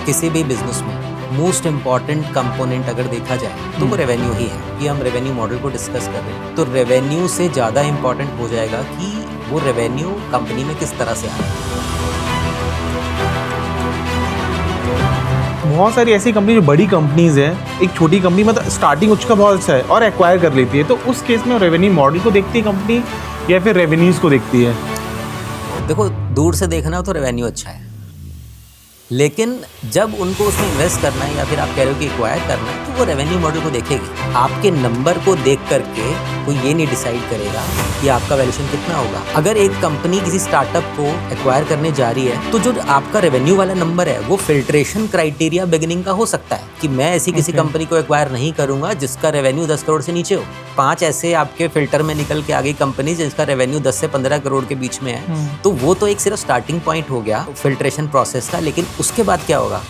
किसी भी बिजनेस में मोस्ट इम्पॉर्टेंट कंपोनेंट अगर देखा जाए तो वो रेवेन्यू ही है। कि हम रेवेन्यू मॉडल को डिस्कस कर रहे हैं तो रेवेन्यू से ज़्यादा इम्पॉर्टेंट हो जाएगा कि वो रेवेन्यू कंपनी में किस तरह से आ रहा है। बहुत सारी ऐसी कंपनी जो बड़ी कंपनीज हैं, एक छोटी कंपनी मतलब स्टार्टिंग उसका बहुत अच्छा है और एक्वायर कर लेती है, तो उस केस में रेवेन्यू मॉडल को देखती है कंपनी या फिर रेवेन्यूज को देखती है? देखो, दूर से देखना हो तो रेवेन्यू अच्छा है, लेकिन जब उनको उसमें इन्वेस्ट करना है या फिर आप कह रहे हो कि एक्वायर करना है तो वो रेवेन्यू मॉडल को देखेगी। आपके नंबर को देख करके कोई ये नहीं डिसाइड करेगा कि आपका वैल्यूएशन कितना होगा। अगर एक कंपनी किसी स्टार्टअप को एक्वायर करने जा रही है तो जो आपका रेवेन्यू वाला नंबर है वो फिल्ट्रेशन क्राइटेरिया बिगिनिंग का हो सकता है कि मैं ऐसी किसी कंपनी को एक्वायर नहीं करूंगा जिसका रेवेन्यू 10 करोड़ से नीचे हो। 5 ऐसे आपके फिल्टर में निकल के आ गई कंपनी जिसका रेवेन्यू 10 से 15 करोड़ के बीच में है, तो वो तो एक सिर्फ स्टार्टिंग पॉइंट हो गया फिल्ट्रेशन प्रोसेस का। लेकिन उसके बाद क्या होगा?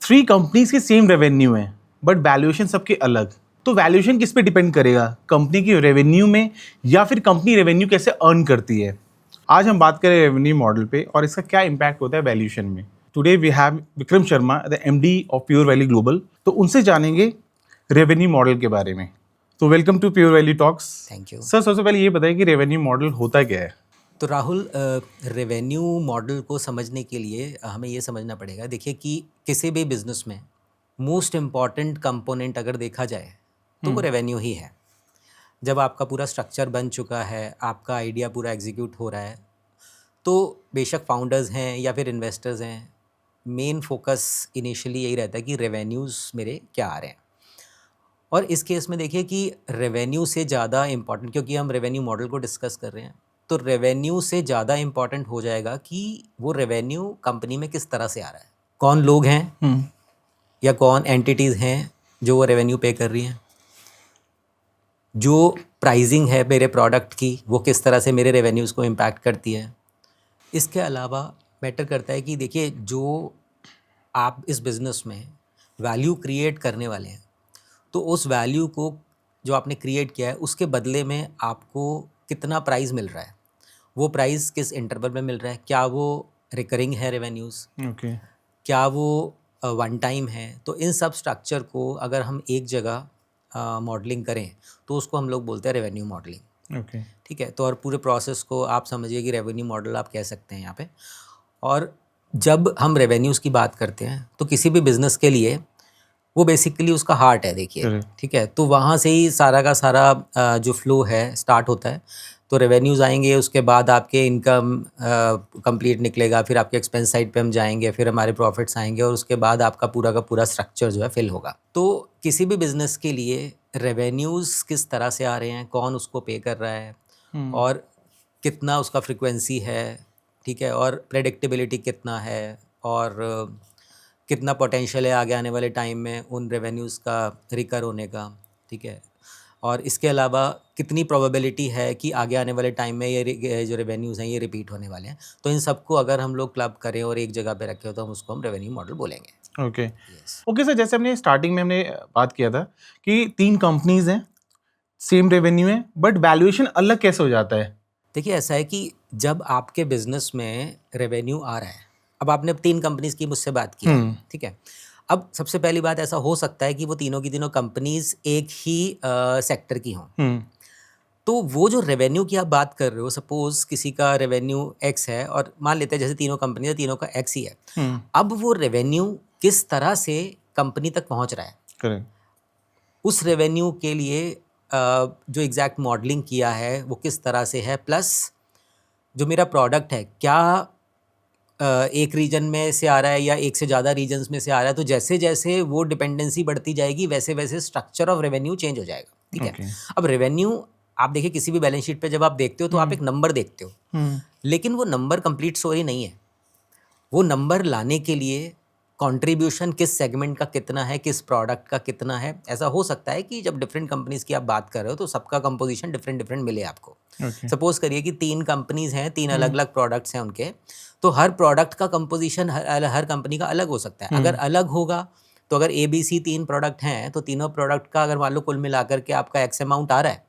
3 कंपनीज के सेम रेवेन्यू है बट वैल्यूएशन सबके अलग, तो वैल्यूएशन किस पे डिपेंड करेगा? कंपनी की रेवेन्यू में या फिर कंपनी रेवेन्यू कैसे अर्न करती है? आज हम बात करें रेवेन्यू मॉडल पे और इसका क्या इम्पैक्ट होता है वैल्यूएशन में। Today we have Vikram Sharma, the MD of Pure Valley Global, तो उनसे जानेंगे रेवेन्यू मॉडल के बारे में। तो welcome to Pure Valley Talks. Thank you sir, सबसे पहले ये बताइए कि रेवेन्यू मॉडल होता क्या है? तो राहुल, रेवेन्यू मॉडल को समझने के लिए हमें ये समझना पड़ेगा। देखिए कि किसी भी बिजनेस में मोस्ट इम्पॉर्टेंट कंपोनेंट अगर देखा जाए तो वो रेवेन्यू ही है। जब आपका पूरा स्ट्रक्चर बन चुका है, आपका आइडिया पूरा एग्जीक्यूट हो रहा है, तो बेशक फाउंडर्स हैं या फिर इन्वेस्टर्स हैं, मेन फोकस इनिशियली यही रहता है कि रेवेन्यूज़ मेरे क्या आ रहे हैं। और इस केस में देखिए कि रेवेन्यू से ज़्यादा इम्पॉर्टेंट, क्योंकि हम रेवेन्यू मॉडल को डिस्कस कर रहे हैं, तो रेवेन्यू से ज़्यादा इम्पॉर्टेंट हो जाएगा कि वो रेवेन्यू कंपनी में किस तरह से आ रहा है, कौन लोग हैं या कौन एंटिटीज़ हैं जो वो रेवेन्यू पे कर रही हैं, जो प्राइसिंग है मेरे प्रोडक्ट की वो किस तरह से मेरे रेवेन्यूज़ को इम्पैक्ट करती है। इसके अलावा मैटर करता है कि देखिए, जो आप इस बिज़नेस में वैल्यू क्रिएट करने वाले हैं तो उस वैल्यू को जो आपने क्रिएट किया है उसके बदले में आपको कितना प्राइस मिल रहा है, वो प्राइस किस इंटरवल में मिल रहा है, क्या वो रिकरिंग है रेवेन्यूज़, क्या वो वन टाइम है। तो इन सब स्ट्रक्चर को अगर हम एक जगह मॉडलिंग करें तो उसको हम लोग बोलते हैं रेवेन्यू मॉडलिंग। ठीक है, तो और पूरे प्रोसेस को आप समझिए कि रेवेन्यू मॉडल आप कह सकते हैं यहाँ पे। और जब हम रेवेन्यूज़ की बात करते हैं तो किसी भी बिज़नेस के लिए वो बेसिकली उसका हार्ट है, देखिए। ठीक है, तो वहाँ से ही सारा का सारा जो फ्लो है स्टार्ट होता है। तो रेवेन्यूज़ आएंगे, उसके बाद आपके इनकम कंप्लीट निकलेगा, फिर आपके एक्सपेंस साइड पे हम जाएंगे, फिर हमारे प्रॉफिट्स आएंगे और उसके बाद आपका पूरा का पूरा स्ट्रक्चर जो है फिल होगा। तो किसी भी बिज़नेस के लिए रेवेन्यूज़ किस तरह से आ रहे हैं, कौन उसको पे कर रहा है और कितना उसका फ्रिक्वेंसी है, ठीक है, और प्रेडिक्टेबिलिटी कितना है और कितना पोटेंशियल है आगे आने वाले टाइम में उन रेवेन्यूज़ का रिकर होने का, ठीक है, और इसके अलावा कितनी प्रोबेबिलिटी है कि आगे आने वाले टाइम में ये जो रेवेन्यूज़ हैं ये रिपीट होने वाले हैं। तो इन सबको अगर हम लोग क्लब करें और एक जगह पे रखें तो हम उसको हम रेवेन्यू मॉडल बोलेंगे। ओके सर, जैसे हमने स्टार्टिंग में हमने बात किया था कि 3 कंपनीज हैं, सेम रेवेन्यू है बट वैल्यूएशन अलग कैसे हो जाता है? देखिए, ऐसा है कि जब आपके बिजनेस में रेवेन्यू आ रहा है, अब आपने 3 कंपनीज की मुझसे बात की, ठीक है। अब सबसे पहली बात, ऐसा हो सकता है कि वो तीनों की तीनों कंपनीज एक ही सेक्टर की हों। तो वो जो रेवेन्यू की आप बात कर रहे हो, सपोज किसी का रेवेन्यू एक्स है और मान लेते हैं जैसे तीनों कंपनी है, तीनों का एक्स ही है। अब वो रेवेन्यू किस तरह से कंपनी तक पहुंच रहा है, करेक्ट, उस रेवेन्यू के लिए जो एग्जैक्ट मॉडलिंग किया है वो किस तरह से है, प्लस जो मेरा प्रोडक्ट है क्या एक रीजन में से आ रहा है या एक से ज़्यादा रीजन्स में से आ रहा है। तो जैसे जैसे वो डिपेंडेंसी बढ़ती जाएगी वैसे वैसे स्ट्रक्चर ऑफ रेवेन्यू चेंज हो जाएगा, ठीक है। अब रेवेन्यू आप देखिए, किसी भी बैलेंस शीट पे जब आप देखते हो तो आप एक नंबर देखते हो, लेकिन वो नंबर कंप्लीट स्टोरी नहीं है। वो नंबर लाने के लिए कंट्रीब्यूशन किस सेगमेंट का कितना है, किस प्रोडक्ट का कितना है। ऐसा हो सकता है कि जब डिफरेंट कंपनीज की आप बात कर रहे हो तो सबका कंपोजिशन डिफरेंट डिफरेंट मिले आपको। सपोज करिए कि 3 कंपनीज हैं, 3 अलग अलग प्रोडक्ट्स हैं उनके, तो हर प्रोडक्ट का कंपोजिशन हर कंपनी का अलग हो सकता है। अगर अलग होगा तो अगर ABC 3 प्रोडक्ट हैं तो तीनों प्रोडक्ट का अगर मान लो कुल मिलाकर के आपका एक्स अमाउंट आ रहा है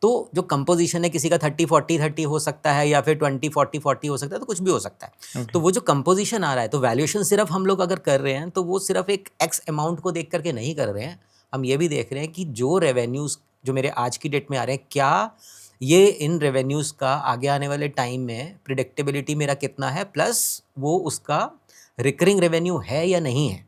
तो जो कंपोजिशन है किसी का 30-40-30 हो सकता है या फिर 20-40-40 हो सकता है, तो कुछ भी हो सकता है। तो वो जो कंपोजिशन आ रहा है, तो वैल्यूएशन सिर्फ हम लोग अगर कर रहे हैं तो वो सिर्फ एक एक्स अमाउंट को देख करके नहीं कर रहे हैं, हम ये भी देख रहे हैं कि जो रेवेन्यूज़ जो मेरे आज की डेट में आ रहे हैं, क्या ये इन रेवेन्यूज़ का आगे आने वाले टाइम में प्रिडिक्टेबिलिटी मेरा कितना है, प्लस वो उसका रिकरिंग रेवेन्यू है या नहीं है।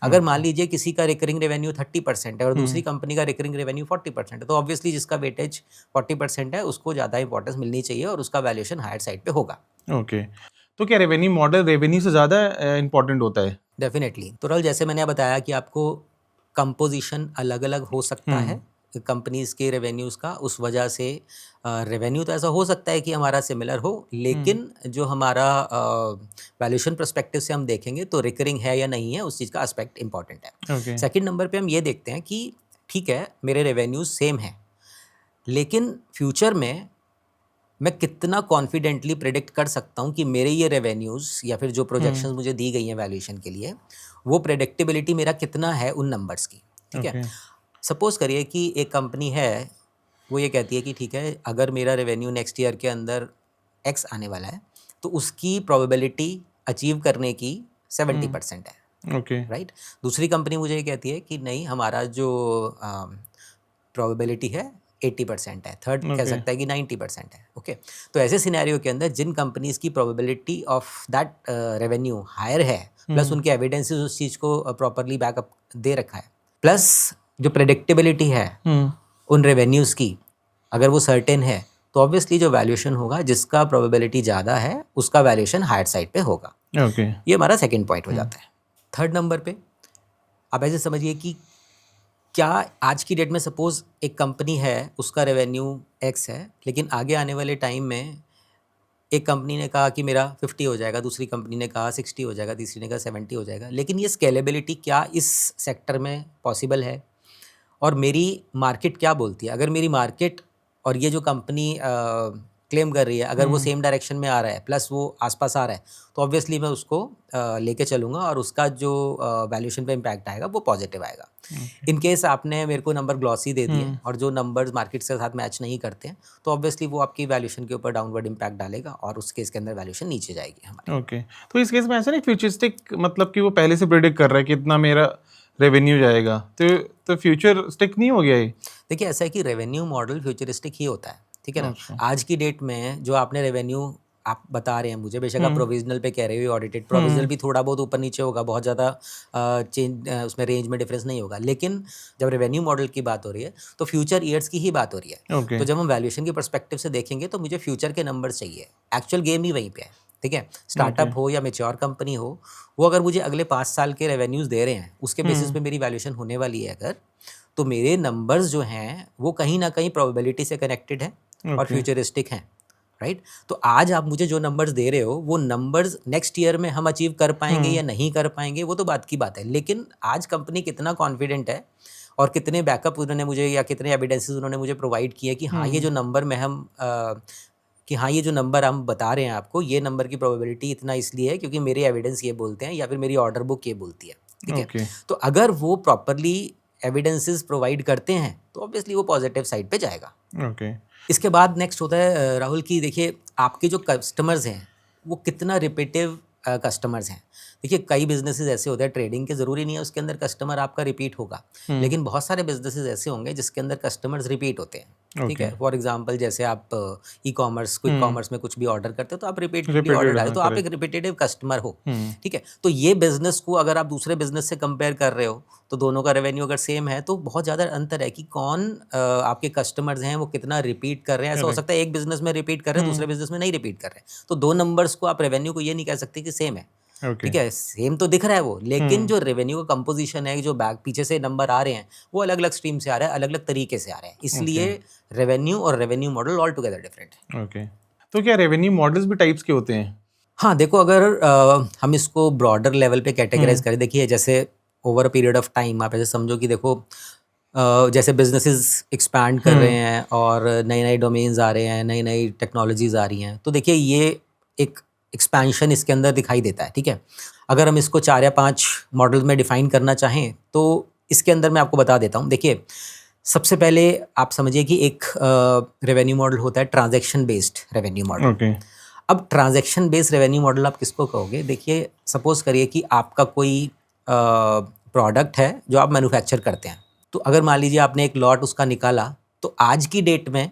अगर मान लीजिए किसी का रिकरिंग रेवेन्यू 30% है और दूसरी कंपनी का रिकरिंग रेवेन्यू 40% है, तो ऑब्वियसली जिसका वेटेज 40% है उसको ज़्यादा इंपॉर्टेंस मिलनी चाहिए और उसका वैल्यूएशन हायर साइड पे होगा। ओके, तो क्या रेवेन्यू मॉडल रेवेन्यू से ज़्यादा इंपॉर्टेंट होता है? डेफिनेटली। तो रल जैसे मैंने बताया कि आपको कंपोजिशन अलग अलग हो सकता है कंपनीज के रेवेन्यूज़ का, उस वजह से रेवेन्यू तो ऐसा हो सकता है कि हमारा सिमिलर हो, लेकिन जो हमारा वैल्यूएशन पर्सपेक्टिव से हम देखेंगे तो रिकरिंग है या नहीं है, उस चीज़ का एस्पेक्ट इंपॉर्टेंट है। ओके। सेकंड नंबर पे हम ये देखते हैं कि ठीक है मेरे रेवेन्यूज सेम है, लेकिन फ्यूचर में मैं कितना कॉन्फिडेंटली प्रेडिक्ट कर सकता हूँ कि मेरे ये रेवेन्यूज़ या फिर जो प्रोजेक्शंस मुझे दी गई हैं वैल्यूएशन के लिए, वो प्रेडिक्टेबिलिटी मेरा कितना है उन नंबर्स की। ठीक है, सपोज करिए कि एक कंपनी है, वो ये कहती है कि ठीक है अगर मेरा रेवेन्यू नेक्स्ट ईयर के अंदर एक्स आने वाला है तो उसकी प्रोबेबिलिटी अचीव करने की 70% है। ओके। राइट। दूसरी कंपनी मुझे ये कहती है कि नहीं, हमारा जो प्रोबेबिलिटी है 80% है। थर्ड कह सकता है कि 90% है। ओके, तो ऐसे सिनेरियो के अंदर जिन कंपनीज की probability of that revenue higher है, प्लस उनके एविडेंसेस उस चीज़ को प्रॉपरली बैकअप दे रखा है, प्लस जो प्रेडिक्टेबिलिटी है उन रेवेन्यूज़ की अगर वो सर्टेन है, तो ऑब्वियसली जो वैल्यूएशन होगा जिसका प्रोबेबिलिटी ज़्यादा है उसका वैल्यूएशन हायर साइड पे होगा। ओके। ये हमारा सेकंड पॉइंट हो जाता है। थर्ड नंबर पे आप ऐसे समझिए कि क्या आज की डेट में सपोज एक कंपनी है, उसका रेवेन्यू एक्स है, लेकिन आगे आने वाले टाइम में एक कंपनी ने कहा कि मेरा 50 हो जाएगा, दूसरी कंपनी ने कहा 60 हो जाएगा, तीसरी ने कहा 70 हो जाएगा, लेकिन ये स्केलेबिलिटी क्या इस सेक्टर में पॉसिबल है और मेरी मार्केट क्या बोलती है? अगर मेरी मार्केट और ये जो कंपनी क्लेम कर रही है अगर वो सेम डायरेक्शन में आ रहा है, प्लस वो आसपास आ रहा है, तो ऑब्वियसली मैं उसको लेके चलूँगा और उसका जो वैल्यूएशन पे इम्पैक्ट आएगा वो पॉजिटिव आएगा। इन केस आपने मेरे को नंबर ग्लॉसी दे दिए और जो नंबर्स मार्केट के साथ मैच नहीं करते हैं, तो ऑब्वियसली वो आपकी वैल्यूएशन के ऊपर डाउनवर्ड इम्पैक्ट डालेगा और उस केस के अंदर वैल्यूएशन नीचे जाएगी हमारी। ओके, तो इस केस में ऐसा नहीं फ्यूचरिस्टिक, मतलब कि वो पहले से प्रेडिक्ट कर रहा है कि इतना मेरा रेवेन्यू जाएगा, तो फ्यूचरिस्टिक नहीं हो गया ये? देखिए ऐसा है कि रेवेन्यू मॉडल फ्यूचरिस्टिक ही होता है। ठीक है ना। अच्छा। आज की डेट में जो आपने रेवेन्यू आप बता रहे हैं मुझे, बेशक आप प्रोविजनल पे कह रहे हो, ऑडिटेड प्रोविजनल भी थोड़ा बहुत ऊपर नीचे होगा, बहुत ज़्यादा चेंज उसमें रेंज में डिफरेंस नहीं होगा, लेकिन जब रेवेन्यू मॉडल की बात हो रही है तो फ्यूचर ईयर्स की ही बात हो रही है। ओके। तो जब हम वैल्यूएशन के पर्सपेक्टिव से देखेंगे तो मुझे फ्यूचर के नंबर चाहिए, एक्चुअल गेम ही वहीं पे है। ठीक है, स्टार्टअप हो या मेच्योर कंपनी हो, वो अगर मुझे अगले 5 साल के रेवेन्यूज़ दे रहे हैं, उसके बेसिस पे मेरी वैल्यूएशन होने वाली है अगर, तो मेरे नंबर्स जो हैं वो कहीं ना कहीं प्रोबेबिलिटी से कनेक्टेड है और फ्यूचरिस्टिक हैं। राइट। तो आज आप मुझे जो नंबर्स दे रहे हो वो नंबर्स नेक्स्ट ईयर में हम अचीव कर पाएंगे या नहीं कर पाएंगे वो तो बात की बात है, लेकिन आज कंपनी कितना कॉन्फिडेंट है और कितने बैकअप उन्होंने मुझे या कितने एविडेंसेस उन्होंने मुझे प्रोवाइड किए कि हाँ ये जो नंबर में हम कि हाँ ये जो नंबर हम बता रहे हैं आपको, ये नंबर की प्रोबेबिलिटी इतना इसलिए है क्योंकि मेरे एविडेंस ये बोलते हैं या फिर मेरी ऑर्डर बुक ये बोलती है। ठीक है, तो अगर वो प्रॉपरली एविडेंसेस प्रोवाइड करते हैं तो ऑब्वियसली वो पॉजिटिव साइड पे जाएगा। ओके। इसके बाद नेक्स्ट होता है राहुल की, देखिए आपके जो कस्टमर्स हैं वो कितना रिपीटिव कस्टमर्स हैं। देखिए कई बिजनेसेस ऐसे होते हैं, ट्रेडिंग के ज़रूरी नहीं है उसके अंदर कस्टमर आपका रिपीट होगा, लेकिन बहुत सारे बिजनेसेस ऐसे होंगे जिसके अंदर कस्टमर्स रिपीट होते हैं। ठीक है, फॉर एग्जांपल जैसे आप ई कॉमर्स क्विक कॉमर्स में कुछ भी ऑर्डर करते हो तो आप रिपीटेडली ऑर्डर डालें तो आप एक रिपीटेटिव कस्टमर हो। ठीक है, तो ये बिजनेस को अगर आप दूसरे बिजनेस से कंपेयर कर रहे हो तो दोनों का रेवेन्यू अगर सेम है तो बहुत ज़्यादा अंतर है कि कौन आपके कस्टमर्स हैं वो कितना रिपीट कर रहे हैं। ऐसा हो सकता है एक बिजनेस में रिपीट कर रहे हैं, दूसरे बिजनेस में नहीं रिपीट कर रहे हैं, तो दो नंबर्स को आप रेवेन्यू को ये नहीं कह सकते कि सेम है। ठीक है, सेम तो दिख रहा है वो, लेकिन जो रेवेन्यू का कंपोजिशन है, जो बैक पीछे से नंबर आ रहे हैं वो अलग अलग स्ट्रीम से आ रहा है, अलग अलग तरीके से आ रहे हैं, इसलिए रेवेन्यू और revenue model all together different है। ओके, तो क्या रेवेन्यू मॉडल्स भी टाइप्स के होते हैं? हाँ देखो, अगर हम इसको ब्रॉडर लेवल पे कैटेगराइज करें, देखिए जैसे over a period of time आप ऐसे समझो कि देखो जैसे बिजनेसेस एक्सपैंड कर रहे हैं और नए नए डोमेन्स आ रहे हैं, नई नई टेक्नोलॉजीज आ रही हैं, तो देखिए ये एक एक्सपेंशन इसके अंदर दिखाई देता है। ठीक है, अगर हम इसको 4 या 5 मॉडल में डिफाइन करना चाहें तो इसके अंदर मैं आपको बता देता हूँ। देखिए सबसे पहले आप समझिए कि एक रेवेन्यू मॉडल होता है transaction based revenue model. Okay. अब ट्रांजैक्शन बेस्ड रेवेन्यू मॉडल आप किसको कहोगे? देखिए, सपोज करिए कि आपका कोई प्रोडक्ट है जो आप मैन्युफैक्चर करते हैं। तो अगर मान लीजिए आपने एक लॉट उसका निकाला, तो आज की डेट में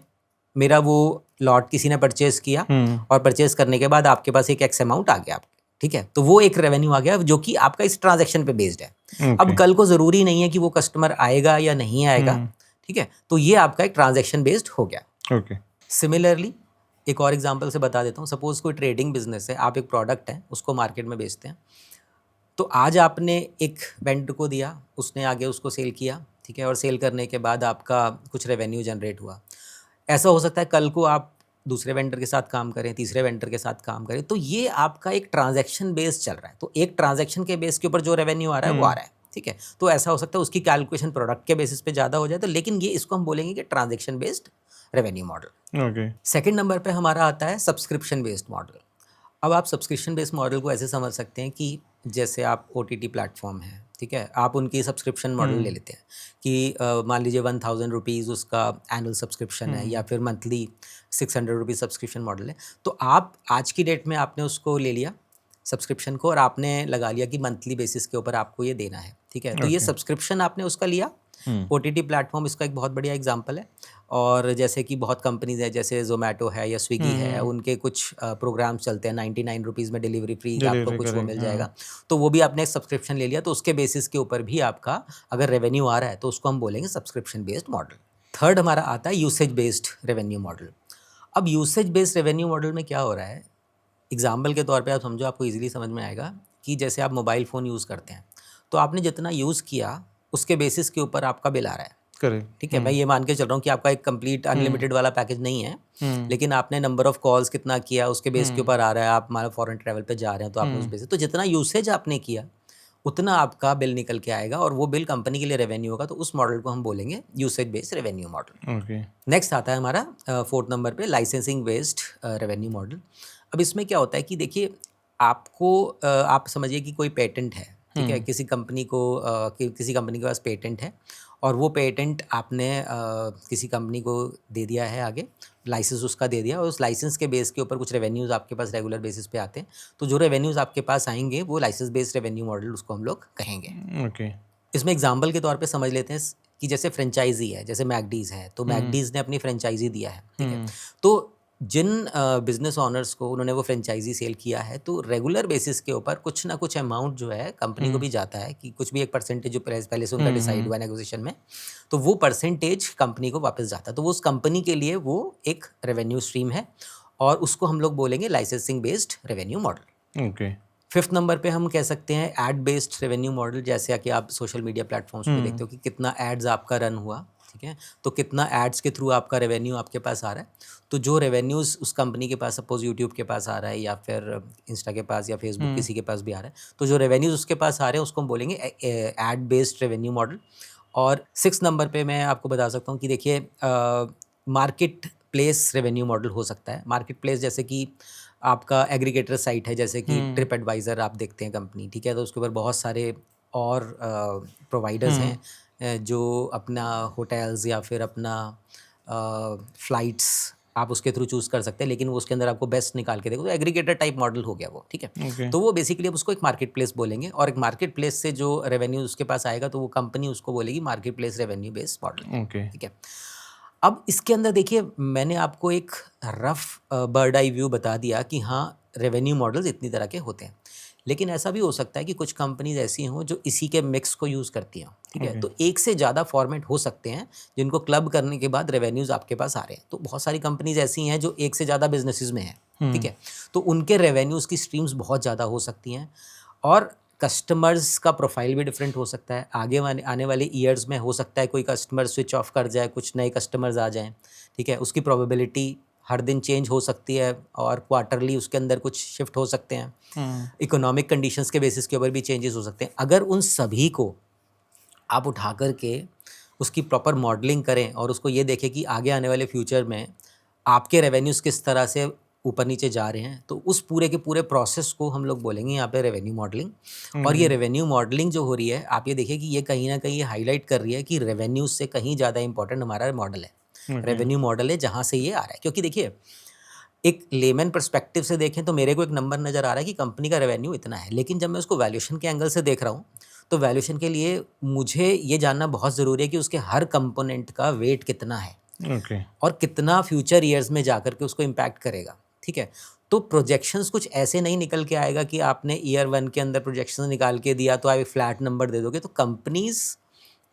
मेरा वो लॉट किसी ने परचेज किया और परचेज करने के बाद आपके पास एक एक्स अमाउंट आ गया आपके, ठीक है? तो वो एक रेवेन्यू आ गया जो कि आपका इस ट्रांजैक्शन पे बेस्ड है। अब कल को ज़रूरी नहीं है कि वो कस्टमर आएगा या नहीं आएगा, ठीक है? तो ये आपका एक ट्रांजैक्शन बेस्ड हो गया। ओके। सिमिलरली एक और एग्जांपल से बता देता हूँ। सपोज कोई ट्रेडिंग बिजनेस है, आप एक प्रोडक्ट है उसको मार्केट में बेचते हैं। तो आज आपने एक वेंडर को दिया, उसने आगे उसको सेल किया, ठीक है? और सेल करने के बाद आपका कुछ रेवेन्यू जनरेट हुआ। ऐसा हो सकता है कल को आप दूसरे वेंडर के साथ काम करें, तीसरे वेंडर के साथ काम करें, तो ये आपका एक ट्रांजैक्शन बेस चल रहा है। तो एक ट्रांजैक्शन के बेस के ऊपर जो रेवेन्यू आ रहा है वो आ रहा है, ठीक है? तो ऐसा हो सकता है उसकी कैलकुलेशन प्रोडक्ट के बेसिस पे ज़्यादा हो जाए, तो लेकिन ये इसको हम बोलेंगे कि transaction based revenue model. Okay. Second number पे हमारा आता है सब्सक्रिप्शन बेस्ड मॉडल। अब आप सब्सक्रिप्शन बेस्ड मॉडल को ऐसे समझ सकते हैं कि जैसे आप OTT प्लेटफॉर्म है, ठीक है? आप उनकी सब्सक्रिप्शन मॉडल ले लेते हैं कि मान लीजिए 1000 रुपीज़ उसका एनुअल सब्सक्रिप्शन है या फिर मंथली 600 रुपीज़ सब्सक्रिप्शन मॉडल है। तो आप आज की डेट में आपने उसको ले लिया सब्सक्रिप्शन को और आपने लगा लिया कि मंथली बेसिस के ऊपर आपको ये देना है, ठीक है? तो ये सब्सक्रिप्शन आपने उसका लिया। OTT प्लेटफॉर्म इसका एक बहुत बढ़िया एग्जांपल है। और जैसे कि बहुत कंपनीज है, जैसे जोमेटो है या स्विगी है, उनके कुछ प्रोग्राम्स चलते हैं 99 रुपीज़ में डिलीवरी फ्री, आपको कुछ वो मिल जाएगा। तो वो भी आपने सब्सक्रिप्शन ले लिया, तो उसके बेसिस के ऊपर भी आपका अगर रेवेन्यू आ रहा है तो उसको हम बोलेंगे सब्सक्रिप्शन बेस्ड मॉडल। थर्ड हमारा आता है यूसेज बेस्ड रेवेन्यू मॉडल। अब यूसेज बेस्ड रेवेन्यू मॉडल में क्या हो रहा है, एग्जाम्पल के तौर पे आप समझो, आपको इजीली समझ में आएगा कि जैसे आप मोबाइल फ़ोन यूज़ करते हैं, तो आपने जितना यूज़ किया उसके बेसिस के ऊपर आपका बिल आ रहा है, करेक्ट। ठीक है? मैं ये मान के चल रहा हूँ कि आपका एक कंप्लीट अनलिमिटेड वाला पैकेज नहीं है, लेकिन आपने नंबर ऑफ़ कॉल्स कितना किया उसके बेस के ऊपर आ रहा है। आप मान लो फॉरेन ट्रैवल पे जा रहे हैं तो आपने उस बेसिस, तो जितना यूसेज आपने किया उतना आपका बिल निकल के आएगा और वो बिल कंपनी के लिए रेवेन्यू होगा। तो उस मॉडल को हम बोलेंगे usage based revenue model. Okay. Next आता है हमारा फोर्थ नंबर पे लाइसेंसिंग बेस्ड रेवेन्यू मॉडल। अब इसमें क्या होता है कि देखिए, आपको आप समझिए कि कोई पेटेंट है, ठीक है? किसी कंपनी को किसी कंपनी के पास पेटेंट है और वो पेटेंट आपने किसी कंपनी को दे दिया है, आगे लाइसेंस उसका दे दिया, और उस लाइसेंस के बेस के ऊपर कुछ रेवेन्यूज़ आपके पास रेगुलर बेसिस पे आते हैं। तो जो रेवेन्यूज़ आपके पास आएंगे वो लाइसेंस बेस्ड रेवेन्यू मॉडल उसको हम लोग कहेंगे। ओके। इसमें एग्जाम्पल के तौर पे समझ लेते हैं कि जैसे फ्रेंचाइजी है, जैसे मैकडीज़ है, तो मैकडीज़ ने अपनी फ्रेंचाइजी दिया है, ठीक है? तो जिन बिजनेस ओनर्स को उन्होंने वो फ्रेंचाइजी सेल किया है, तो रेगुलर बेसिस के ऊपर कुछ ना कुछ अमाउंट जो है कंपनी को भी जाता है, कि कुछ भी एक परसेंटेज जो पहले से उनका डिसाइड हुआ है नेगोशिएशन में, तो वो परसेंटेज कंपनी को वापस जाता है। तो वो उस कंपनी के लिए वो एक रेवेन्यू स्ट्रीम है और उसको हम लोग बोलेंगे licensing based revenue model. Okay. Fifth number पे हम कह सकते हैं ऐड बेस्ड रेवेन्यू मॉडल। जैसे कि आप सोशल मीडिया प्लेटफॉर्म्स पे देखते हो कि कितना एड्स आपका रन हुआ, ठीक है? तो कितना एड्स के थ्रू आपका रेवेन्यू आपके पास आ रहा है। तो जो रेवेन्यूज़ उस कंपनी के पास, सपोज यूट्यूब के पास आ रहा है या फिर इंस्टा के पास या फेसबुक किसी के पास भी आ रहा है, तो जो रेवेन्यूज़ उसके पास आ रहे हैं उसको हम बोलेंगे ऐड बेस्ड रेवेन्यू मॉडल। और सिक्स नंबर पे मैं आपको बता सकता हूँ कि देखिए, मार्केट प्लेस रेवेन्यू मॉडल हो सकता है। मार्केट प्लेस जैसे कि आपका एग्रीगेटर साइट है, जैसे कि ट्रिप एडवाइज़र आप देखते हैं कंपनी, ठीक है? तो उसके ऊपर बहुत सारे और प्रोवाइडर्स हैं जो अपना होटल्स या फिर अपना फ़्लाइट्स आप उसके थ्रू चूज़ कर सकते हैं, लेकिन वो उसके अंदर आपको बेस्ट निकाल के देगा। तो एग्रीगेटर टाइप मॉडल हो गया वो, ठीक है? ओके। तो वो बेसिकली अब उसको एक मार्केट प्लेस बोलेंगे और एक मार्केट प्लेस से जो रेवेन्यू उसके पास आएगा तो वो कंपनी उसको बोलेगी market place revenue based model, okay. ठीक है? अब इसके अंदर देखिए, मैंने आपको एक रफ बर्ड आई व्यू बता दिया कि हाँ, रेवेन्यू मॉडल्स इतनी तरह के होते हैं, लेकिन ऐसा भी हो सकता है कि कुछ कंपनीज ऐसी हों जो इसी के मिक्स को यूज़ करती हों, ठीक है? तो एक से ज़्यादा फॉर्मेट हो सकते हैं जिनको क्लब करने के बाद रेवेन्यूज़ आपके पास आ रहे हैं। तो बहुत सारी कंपनीज ऐसी हैं जो एक से ज़्यादा बिजनेसेस में हैं, ठीक है? तो उनके रेवेन्यूज़ की स्ट्रीम्स बहुत ज़्यादा हो सकती हैं और कस्टमर्स का प्रोफाइल भी डिफरेंट हो सकता है। आगे आने वाले ईयर्स में हो सकता है कोई कस्टमर स्विच ऑफ कर जाए, कुछ नए कस्टमर्स आ जाएँ, ठीक है? उसकी प्रोबेबिलिटी हर दिन चेंज हो सकती है और क्वार्टरली उसके अंदर कुछ शिफ्ट हो सकते हैं। इकोनॉमिक कंडीशंस के बेसिस के ऊपर भी चेंजेस हो सकते हैं। अगर उन सभी को आप उठा कर के उसकी प्रॉपर मॉडलिंग करें और उसको ये देखें कि आगे आने वाले फ्यूचर में आपके रेवेन्यूज़ किस तरह से ऊपर नीचे जा रहे हैं, तो उस पूरे के पूरे प्रोसेस को हम लोग बोलेंगे यहाँ पे रेवेन्यू मॉडलिंग। और ये रेवेन्यू मॉडलिंग जो हो रही है, आप ये देखिए कि ये कहीं ना कहीं हाईलाइट कर रही है कि रेवेन्यू से कहीं ज़्यादा इंपॉर्टेंट हमारा मॉडल है, रेवेन्यू मॉडल है जहाँ से ये आ रहा है। क्योंकि देखिए, एक लेमन पर्सपेक्टिव से देखें तो मेरे को एक नंबर नज़र आ रहा है कि कंपनी का रेवेन्यू इतना है, लेकिन जब मैं उसको वैल्यूएशन के एंगल से देख रहा हूँ, तो वैल्यूएशन के लिए मुझे ये जानना बहुत ज़रूरी है कि उसके हर कंपोनेंट का वेट कितना है ओके और कितना फ्यूचर ईयर्स में जाकर के उसको इम्पैक्ट करेगा। ठीक है, तो प्रोजेक्शंस कुछ ऐसे नहीं निकल के आएगा कि आपने ईयर 1 के अंदर प्रोजेक्शंस निकाल के दिया तो आप एक फ्लैट नंबर दे दोगे। तो कंपनीज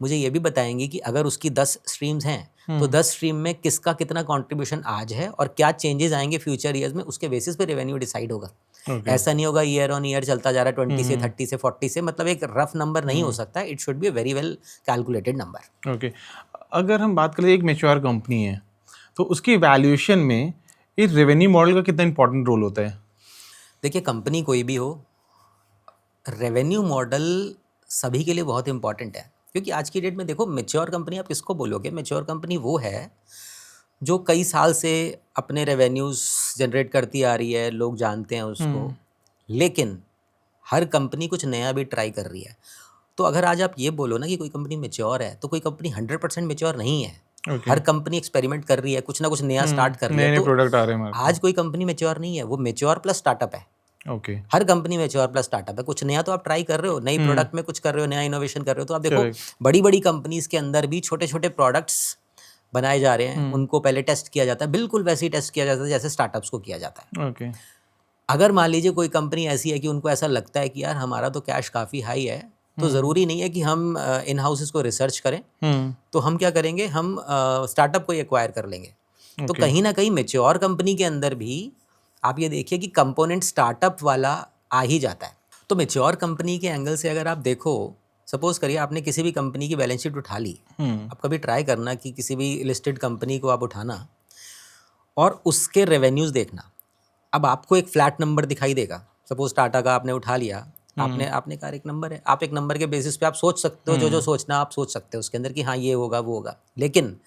मुझे ये भी बताएंगी कि अगर उसकी 10 स्ट्रीम्स हैं तो 10 स्ट्रीम में किसका कितना कंट्रीब्यूशन आज है और क्या चेंजेस आएंगे फ्यूचर ईयर्स में, उसके बेसिस पे रेवेन्यू डिसाइड होगा। ऐसा नहीं होगा ईयर ऑन ईयर चलता जा रहा है 20 से 30 से 40 से, मतलब एक रफ नंबर नहीं हो सकता। It should be a very well calculated number. Okay. अगर हम बात करें एक मैच्योर कंपनी है तो उसकी वैल्यूएशन में ये रेवेन्यू मॉडल का कितना इंपॉर्टेंट रोल होता है? देखिए, कंपनी कोई भी हो, रेवेन्यू मॉडल सभी के लिए बहुत इंपॉर्टेंट है। क्योंकि आज की डेट में देखो, मैच्योर कंपनी आप किसको बोलोगे? मैच्योर कंपनी वो है जो कई साल से अपने रेवेन्यूज जनरेट करती आ रही है, लोग जानते हैं उसको, लेकिन हर कंपनी कुछ नया भी ट्राई कर रही है। तो अगर आज आप ये बोलो ना कि कोई कंपनी मैच्योर है, तो कोई कंपनी 100% मैच्योर नहीं है। ओके। हर कंपनी एक्सपेरिमेंट कर रही है, कुछ ना कुछ नया स्टार्ट कर रही नए है। नए तो प्रोडक्ट आ रहे हैं मार्केट आज कोई कंपनी मैच्योर नहीं है, वो मैच्योर प्लस स्टार्टअप है। में। ओके हर कंपनी मैच्योर प्लस स्टार्टअप है। कुछ नया तो आप ट्राई कर रहे हो, नई प्रोडक्ट में कुछ कर रहे हो, नया इनोवेशन कर रहे हो। तो आप देखो, करेक्ट। बड़ी बड़ी कंपनीज के अंदर भी छोटे छोटे प्रोडक्ट्स बनाए जा रहे हैं, उनको पहले टेस्ट किया जाता है, बिल्कुल वैसे ही टेस्ट किया जाता है जैसे स्टार्टअप्स को किया जाता है। ओके। अगर मान लीजिए कोई कंपनी ऐसी है कि उनको ऐसा लगता है कि यार हमारा तो कैश काफ़ी हाई है, तो ज़रूरी नहीं है कि हम इन हाउस इसको रिसर्च करें। तो हम क्या करेंगे, हम स्टार्टअप को ही एक्वायर कर लेंगे। तो Okay. कहीं ना कहीं मैच्योर कंपनी के अंदर भी आप ये देखिए कि कंपोनेंट स्टार्टअप वाला आ ही जाता है। तो मैच्योर कंपनी के एंगल से अगर आप देखो, सपोज करिए आपने किसी भी कंपनी की बैलेंस शीट उठा ली। आप कभी ट्राई करना कि किसी भी लिस्टेड कंपनी को आप उठाना और उसके रेवेन्यूज़ देखना। अब आपको एक फ्लैट नंबर दिखाई देगा। सपोज टाटा का आपने उठा लिया, आपने कहा एक नंबर है, आप एक नंबर के बेसिस पे आप सोच सकते हो, जो सोचना आप सोच सकते हो उसके अंदर कि हाँ ये होगा वो होगा। लेकिन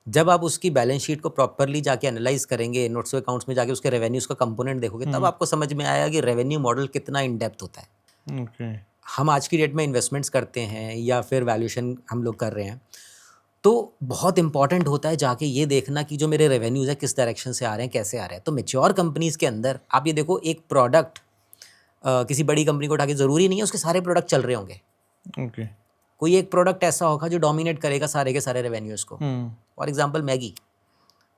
जब आप उसकी बैलेंस शीट को प्रॉपरली जाके एनालाइज करेंगे, नोट्स ऑफ अकाउंट्स में जाके उसके रेवेन्यूज़ का कंपोनेंट देखोगे, तब आपको समझ में आएगा कि रेवेन्यू मॉडल कितना इन डेप्थ होता है। ओके। हम आज की डेट में इन्वेस्टमेंट्स करते हैं या फिर वैल्यूएशन हम लोग कर रहे हैं, तो बहुत इंपॉर्टेंट होता है जाके ये देखना कि जो मेरे रेवेन्यूज़ है किस डायरेक्शन से आ रहे हैं, कैसे आ रहे हैं। तो मैच्योर कंपनीज़ के अंदर आप ये देखो, एक प्रोडक्ट किसी बड़ी कंपनी को उठा के, ज़रूरी नहीं है उसके सारे प्रोडक्ट चल रहे होंगे। ओके। कोई एक प्रोडक्ट ऐसा होगा जो डोमिनेट करेगा सारे के सारे रेवेन्यूज़ को। फॉर एग्जांपल मैगी,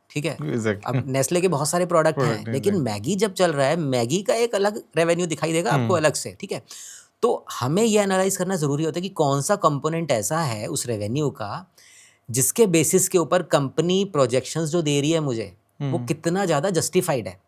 ठीक है। Exactly. अब नेस्ले के बहुत सारे प्रोडक्ट हैं, Product, लेकिन मैगी जब चल रहा है, मैगी का एक अलग रेवेन्यू दिखाई देगा आपको अलग से, ठीक है। तो हमें ये एनालाइज करना ज़रूरी होता है कि कौन सा कंपोनेंट ऐसा है उस रेवेन्यू का जिसके बेसिस के ऊपर कंपनी प्रोजेक्शंस जो दे रही है मुझे, वो कितना ज़्यादा जस्टिफाइड है,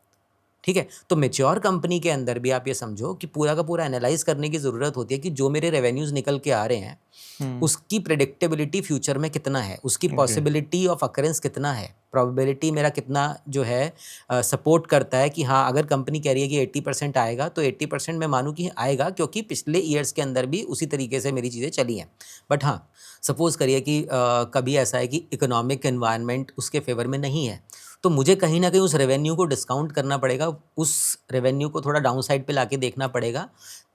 ठीक है। तो मैच्योर कंपनी के अंदर भी आप ये समझो कि पूरा का पूरा एनालाइज करने की ज़रूरत होती है कि जो मेरे रेवेन्यूज़ निकल के आ रहे हैं, उसकी प्रेडिक्टेबिलिटी फ्यूचर में कितना है, उसकी पॉसिबिलिटी ऑफ अकरेंस कितना है, प्रोबेबिलिटी मेरा कितना जो है सपोर्ट करता है कि हाँ, अगर कंपनी कह रही है कि 80% आएगा तो 80% मैं मानूँ कि आएगा, क्योंकि पिछले ईयर्स के अंदर भी उसी तरीके से मेरी चीज़ें चली हैं। बट हाँ, सपोज़ करिए कि कभी ऐसा है कि इकोनॉमिक एनवायरनमेंट उसके फेवर में नहीं है, तो मुझे कहीं ना कहीं उस रेवेन्यू को डिस्काउंट करना पड़ेगा, उस रेवेन्यू को थोड़ा डाउन साइड पे लाके देखना पड़ेगा,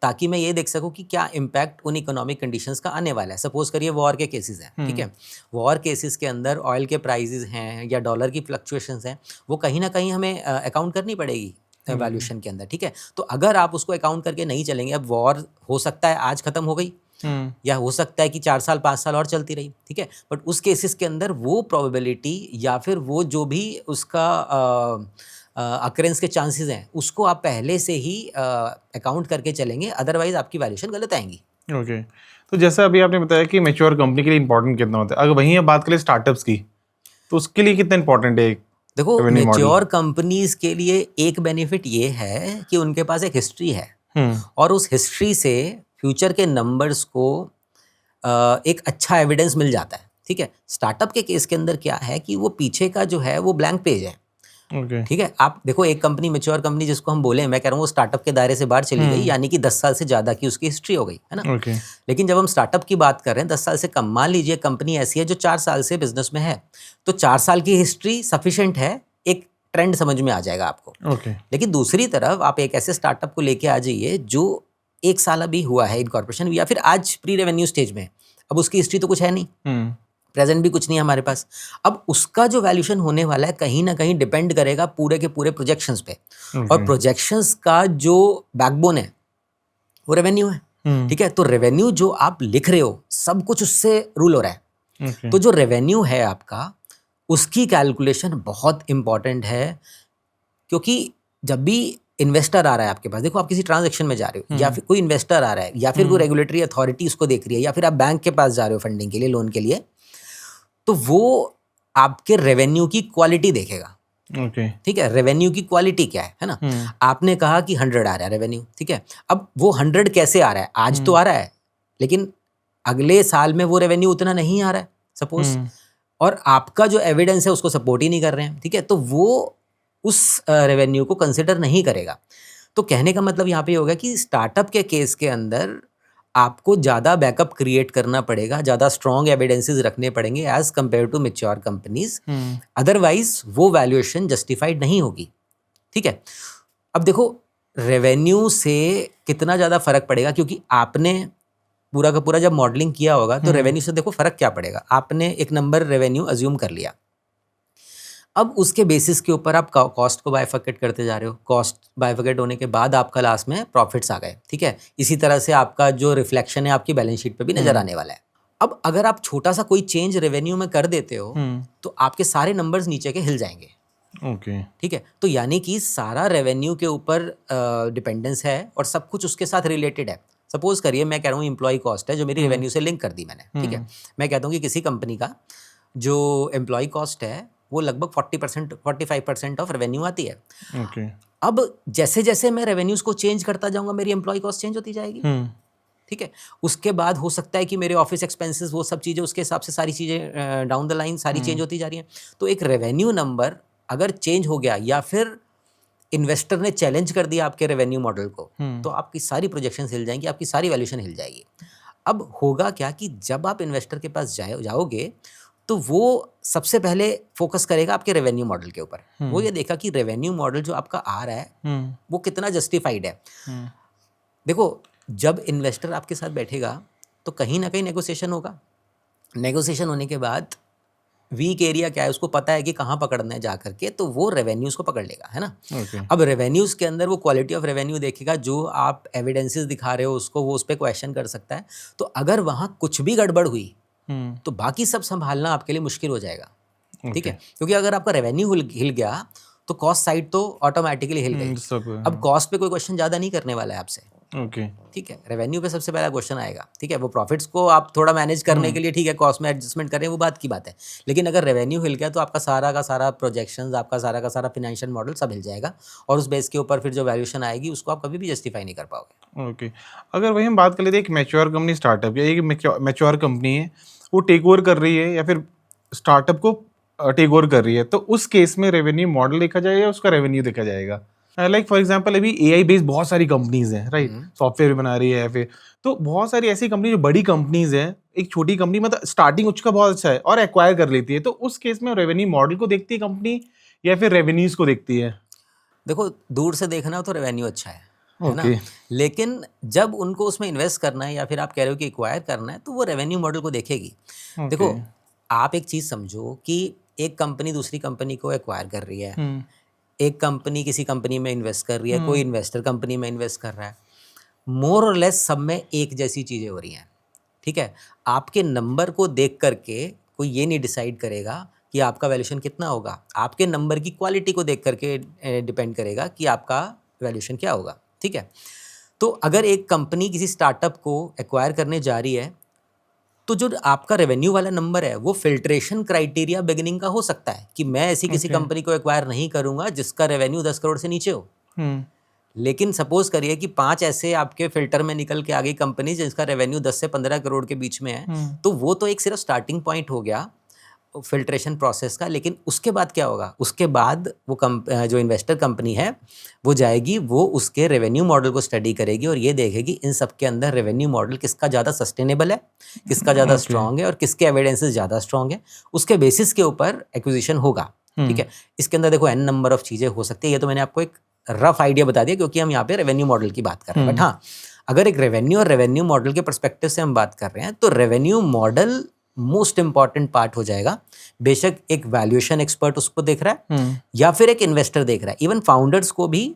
ताकि मैं ये देख सकूं कि क्या इम्पैक्ट उन इकोनॉमिक कंडीशंस का आने वाला है। सपोज करिए वॉर के केसेस हैं, ठीक है। वॉर केसेस के अंदर ऑयल के प्राइसेस हैं या डॉलर की फ्लक्चुएशंस हैं, वो कहीं ना कहीं हमें अकाउंट करनी पड़ेगी वैल्यूएशन के अंदर, ठीक है। तो अगर आप उसको अकाउंट करके नहीं चलेंगे, अब वॉर हो सकता है आज ख़त्म हो गई, या हो सकता है कि 4 साल 5 साल और चलती रही, ठीक है। बट उस केसेस के अंदर वो प्रोबेबिलिटी या फिर वो जो भी उसका अकरेंस के चांसेस हैं, उसको आप पहले से ही अकाउंट करके चलेंगे, अदरवाइज आपकी वैल्यूएशन गलत आएंगी। ओके। तो जैसा अभी आपने बताया कि मैच्योर कंपनी के लिए इंपॉर्टेंट कितना होता है, अगर वहीं आप बात करें स्टार्टअप्स की, तो उसके लिए कितना इंपॉर्टेंट है देखो, रेवेन्यू मॉडल? मैच्योर कंपनीज के लिए एक बेनिफिट ये है कि उनके पास एक हिस्ट्री है, और उस हिस्ट्री से फ्यूचर के नंबर्स को एक अच्छा एविडेंस मिल जाता है, ठीक है। स्टार्टअप के केस के अंदर क्या है कि वो पीछे का जो है वो ब्लैंक पेज है, ओके। ठीक है। आप देखो, एक कंपनी मैच्योर कंपनी जिसको हम बोले, मैं कह रहा हूँ वो स्टार्टअप के दायरे से बाहर चली गई, यानी कि 10 साल से ज़्यादा की उसकी हिस्ट्री हो गई, है ना। ओके। लेकिन जब हम स्टार्टअप की बात कर रहे हैं 10 साल से कम, मान लीजिए कंपनी ऐसी है जो 4 साल से बिजनेस में है, तो 4 साल की हिस्ट्री सफिशिएंट है एक ट्रेंड समझ में आ जाएगा आपको। ओके। लेकिन दूसरी तरफ आप एक ऐसे स्टार्टअप को लेके आ जाइए जो 1 साल अभी हुआ है इनकॉर्पोरेशन, या फिर आज प्री रेवेन्यू स्टेज में है। अब उसकी हिस्ट्री तो कुछ है नहीं, प्रेजेंट भी कुछ नहीं है हमारे पास। अब उसका जो वैल्यूएशन होने वाला है कहीं ना कहीं डिपेंड करेगा पूरे के पूरे प्रोजेक्शंस पे, और प्रोजेक्शंस का जो बैकबोन है वो रेवेन्यू है। ठीक है, तो रेवेन्यू जो आप लिख रहे हो सब कुछ उससे रूल हो रहा है। तो जो रेवेन्यू है आपका, उसकी कैलकुलेशन बहुत इंपॉर्टेंट है, क्योंकि जब भी इन्वेस्टर आ रहा है आपके पास, देखो आप किसी ट्रांजैक्शन में जा रहे हो, या फिर कोई इन्वेस्टर आ रहा है, या फिर कोई रेगुलेटरी अथॉरिटी उसको देख रही है, या फिर आप बैंक के पास जा रहे हो फंडिंग के लिए, लोन के लिए, तो वो आपके रेवेन्यू की क्वालिटी देखेगा। ठीक है, रेवेन्यू की क्वालिटी क्या है ना। आपने कहा कि 100 आ रहा है रेवेन्यू, ठीक है, अब वो 100 कैसे आ रहा है, आज तो आ रहा है, लेकिन अगले साल में वो रेवेन्यू उतना नहीं आ रहा है सपोज, और आपका जो एविडेंस है उसको सपोर्ट ही नहीं कर रहे हैं, ठीक है, तो वो उस रेवेन्यू को कंसिडर नहीं करेगा। तो कहने का मतलब यहाँ पे होगा कि स्टार्टअप के केस के अंदर आपको ज़्यादा बैकअप क्रिएट करना पड़ेगा, ज़्यादा स्ट्रॉन्ग एविडेंसेस रखने पड़ेंगे as compare to mature companies, otherwise वो वैल्यूएशन जस्टिफाइड नहीं होगी। ठीक है, अब देखो रेवेन्यू से कितना ज़्यादा फर्क पड़ेगा, क्योंकि आपने पूरा का पूरा जब मॉडलिंग किया होगा तो रेवेन्यू से देखो फर्क क्या पड़ेगा। आपने एक नंबर रेवेन्यू अज्यूम कर लिया, अब उसके बेसिस के ऊपर आप कॉस्ट को बाइफर्केट करते जा रहे हो, कॉस्ट बाइफर्केट होने के बाद आपका लास्ट में प्रॉफिट्स आ गए। ठीक है, इसी तरह से आपका जो रिफ्लेक्शन है आपकी बैलेंस शीट पे भी नजर आने वाला है। अब अगर आप छोटा सा कोई चेंज रेवेन्यू में कर देते हो तो आपके सारे नंबर्स नीचे के हिल जाएंगे। ओके, ठीक है, तो यानी कि सारा रेवेन्यू के ऊपर डिपेंडेंस है और सब कुछ उसके साथ रिलेटेड है। सपोज करिए मैं कह रहा हूँ एम्प्लॉय कॉस्ट है जो मेरी रेवेन्यू से लिंक कर दी मैंने। ठीक है, मैं कहता हूँ कि किसी कंपनी का जो एम्प्लॉय कॉस्ट है वो लगभग 40% 45% ऑफ रेवेन्यू आती है। ओके। अब जैसे जैसे मैं रेवेन्यूज को चेंज करता जाऊंगा मेरी एम्प्लॉय कॉस्ट चेंज होती जाएगी। ठीक है, उसके बाद हो सकता है कि मेरे ऑफिस एक्सपेंसेस वो सब चीज़ें उसके हिसाब से सारी चीज़ें डाउन द लाइन सारी चेंज होती जा रही हैं। तो एक रेवेन्यू नंबर अगर चेंज हो गया या फिर इन्वेस्टर ने चैलेंज कर दिया आपके रेवेन्यू मॉडल को, तो आपकी सारी प्रोजेक्शन हिल जाएंगी, आपकी सारी वैल्यूएशन हिल जाएगी। अब होगा क्या कि जब आप इन्वेस्टर के पास जाओगे तो वो सबसे पहले फोकस करेगा आपके रेवेन्यू मॉडल के ऊपर। वो ये देखा कि रेवेन्यू मॉडल जो आपका आ रहा है वो कितना जस्टिफाइड है। देखो जब इन्वेस्टर आपके साथ बैठेगा तो कहीं ना कहीं नेगोशिएशन होगा। नेगोशिएशन होने के बाद वीक एरिया क्या है उसको पता है कि कहाँ पकड़ना है जा करके, तो वो रेवेन्यूज को पकड़ लेगा, है ना। अब रेवेन्यूज के अंदर वो क्वालिटी ऑफ रेवेन्यू देखेगा, जो आप एविडेंसेस दिखा रहे हो उसको वो उस पर क्वेश्चन कर सकता है। तो अगर वहाँ कुछ भी गड़बड़ हुई तो बाकी सब संभालना आपके लिए मुश्किल हो जाएगा। ठीक है, क्योंकि अगर आपका रेवेन्यू हिल गया तो कॉस्ट साइड तो ऑटोमेटिकली हिल गई। अब कॉस्ट पे कोई क्वेश्चन ज़्यादा नहीं करने वाला है आपसे। ठीक है, रेवेन्यू पे सबसे पहला क्वेश्चन आएगा। ठीक है, वो प्रॉफिट्स को आप थोड़ा मैनेज करने के लिए ठीक है कॉस्ट में एडजस्टमेंट करें, वो बात की बात है। लेकिन अगर रेवेन्यू हिल गया तो आपका सारा का सारा प्रोजेक्शंस, आपका सारा का सारा फाइनेंशियल मॉडल सब हिल जाएगा, और उस बेस के ऊपर फिर जो वैल्यूएशन आएगी उसको आप कभी भी जस्टिफाई नहीं कर पाओगे। ओके, अगर वही हम बात कर लेते हैं एक मैच्योर कंपनी स्टार्टअप या एक मैच्योर कंपनी है वो टेक ओवर कर रही है या फिर स्टार्टअप को टेक ओवर कर रही है, तो उस केस में रेवेन्यू मॉडल देखा जाएगा या उसका रेवेन्यू देखा जाएगा? लाइक फॉर एग्जांपल अभी एआई बेस्ड बहुत सारी कंपनीज हैं, राइट, सॉफ्टवेयर भी बना रही है फिर, तो बहुत सारी ऐसी कंपनी जो बड़ी कंपनीज हैं, एक छोटी कंपनी मतलब स्टार्टिंग उसका बहुत अच्छा है और एक्वायर कर लेती है, तो उस केस में रेवेन्यू मॉडल को देखती है कंपनी या फिर रेवेन्यूज को देखती है? देखो दूर से देखना हो तो रेवेन्यू अच्छा है ना, लेकिन जब उनको उसमें इन्वेस्ट करना है या फिर आप कह रहे हो कि एक्वायर करना है तो वो रेवेन्यू मॉडल को देखेगी। देखो आप एक चीज़ समझो कि एक कंपनी दूसरी कंपनी को एक्वायर कर रही है, एक कंपनी किसी कंपनी में इन्वेस्ट कर रही है, कोई इन्वेस्टर कंपनी में इन्वेस्ट कर रहा है, मोर और लेस सब में एक जैसी चीज़ें हो रही हैं। ठीक है, आपके नंबर को देख करके कोई ये नहीं डिसाइड करेगा कि आपका वैल्यूएशन कितना होगा, आपके नंबर की क्वालिटी को देख करके डिपेंड करेगा कि आपका वैल्यूएशन क्या होगा। ठीक है, तो अगर एक कंपनी किसी स्टार्टअप को एक्वायर करने जा रही है तो जो आपका रेवेन्यू वाला नंबर है वो फिल्ट्रेशन क्राइटेरिया बिगिनिंग का हो सकता है कि मैं ऐसी किसी कंपनी को एक्वायर नहीं करूंगा जिसका रेवेन्यू 10 करोड़ से नीचे हो। लेकिन सपोज करिए कि 5 ऐसे आपके फिल्टर में निकल के आ गई कंपनी जिसका रेवेन्यू 10 से 15 करोड़ के बीच में है, तो वो तो एक सिर्फ स्टार्टिंग पॉइंट हो गया फिल्ट्रेशन प्रोसेस का। लेकिन उसके बाद क्या होगा, उसके बाद वो जो इन्वेस्टर कंपनी है वो जाएगी, वो उसके रेवेन्यू मॉडल को स्टडी करेगी और ये देखेगी इन सब के अंदर रेवेन्यू मॉडल किसका ज़्यादा सस्टेनेबल है, किसका ज़्यादा स्ट्रांग है और किसके एविडेंसेस ज़्यादा स्ट्रांग है। उसके बेसिस के ऊपर एक्विजिशन होगा। ठीक है। इसके अंदर देखो एन नंबर ऑफ चीज़ें हो सकती है, ये तो मैंने आपको एक रफ आइडिया बता दिया क्योंकि हम यहाँ पे रेवेन्यू मॉडल की बात कर रहे हैं। बट हाँ, अगर एक रेवेन्यू और रेवेन्यू मॉडल के पर्सपेक्टिव से हम बात कर रहे हैं तो revenue model most important part हो जाएगा। बेशक एक वैल्यूएशन एक्सपर्ट उसको देख रहा है या फिर एक इन्वेस्टर देख रहा है, इवन फाउंडर्स को भी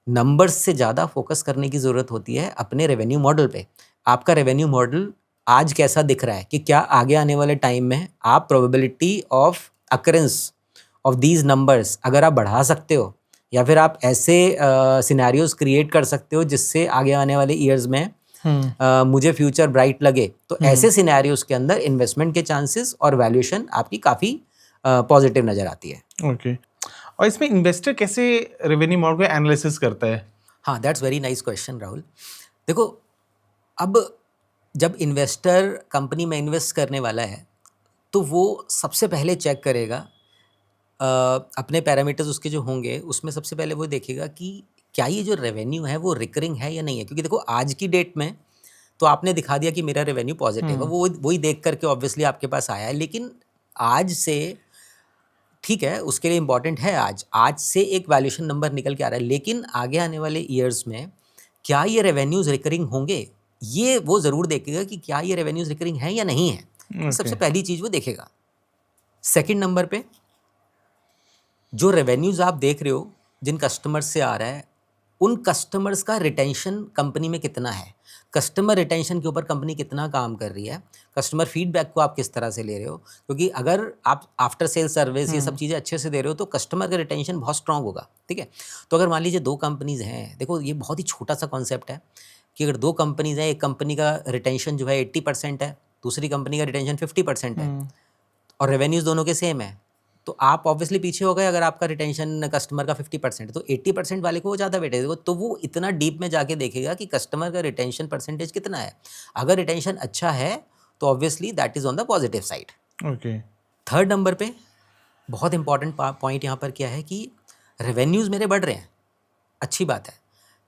नंबर्स से ज़्यादा फोकस करने की ज़रूरत होती है अपने रेवेन्यू मॉडल पे। आपका रेवेन्यू मॉडल आज कैसा दिख रहा है कि क्या आगे आने वाले टाइम में आप probability of occurrence of these numbers अगर आप बढ़ा सकते हो या फिर आप ऐसे सिनेरियोज क्रिएट कर सकते हो जिससे आगे आने वाले ईयर्स में मुझे फ्यूचर ब्राइट लगे, तो ऐसे सिनेरियोज के अंदर इन्वेस्टमेंट के चांसेस और वैल्यूएशन आपकी काफ़ी पॉजिटिव नज़र आती है। ओके, और इसमें इन्वेस्टर कैसे रेवेन्यू मॉडल को एनालिसिस करता है? हाँ, that's very nice question Rahul. देखो, अब जब इन्वेस्टर कंपनी में इन्वेस्ट करने वाला है तो वो सबसे पहले चेक करेगा अपने पैरामीटर्स उसके जो होंगे उसमें सबसे पहले वो देखेगा कि क्या ये जो रेवेन्यू है वो रिकरिंग है या नहीं है। क्योंकि देखो आज की डेट में तो आपने दिखा दिया कि मेरा रेवेन्यू पॉजिटिव है, वो वही देख करके ऑब्वियसली आपके पास आया है। लेकिन आज से ठीक है, उसके लिए इम्पॉर्टेंट है आज से एक वैल्यूएशन नंबर निकल के आ रहा है, लेकिन आगे आने वाले ईयर्स में क्या ये रेवेन्यूज रिकरिंग होंगे, ये वो ज़रूर देखेगा कि क्या ये रेवेन्यूज रिकरिंग है या नहीं है। सबसे पहली चीज़ वो देखेगा। सेकंड नंबर पे जो रेवेन्यूज आप देख रहे हो जिन कस्टमर्स से आ रहा है, उन कस्टमर्स का रिटेंशन कंपनी में कितना है, कस्टमर रिटेंशन के ऊपर कंपनी कितना काम कर रही है, कस्टमर फीडबैक को आप किस तरह से ले रहे हो। क्योंकि अगर आप आफ्टर सेल सर्विस ये सब चीज़ें अच्छे से दे रहे हो तो कस्टमर का रिटेंशन बहुत स्ट्रांग होगा। ठीक है, तो अगर मान लीजिए दो कंपनीज़ हैं, देखो ये बहुत ही छोटा सा कॉन्सेप्ट है कि अगर दो कंपनीज़ हैं, एक कंपनी का रिटेंशन जो है 80% है, दूसरी कंपनी का रिटेंशन 50% है और रेवेन्यूज़ दोनों के सेम है, तो आप ऑब्वियसली पीछे हो गए। अगर आपका रिटेंशन कस्टमर का 50% तो 80% वाले को वो ज़्यादा वेटेज देगा, तो वो इतना डीप में जाके देखेगा कि कस्टमर का रिटेंशन परसेंटेज कितना है। अगर रिटेंशन अच्छा है तो obviously that is on the positive side. Okay, third number पे बहुत इंपॉर्टेंट पॉइंट यहाँ पर क्या है कि रेवेन्यूज़ मेरे बढ़ रहे हैं, अच्छी बात है,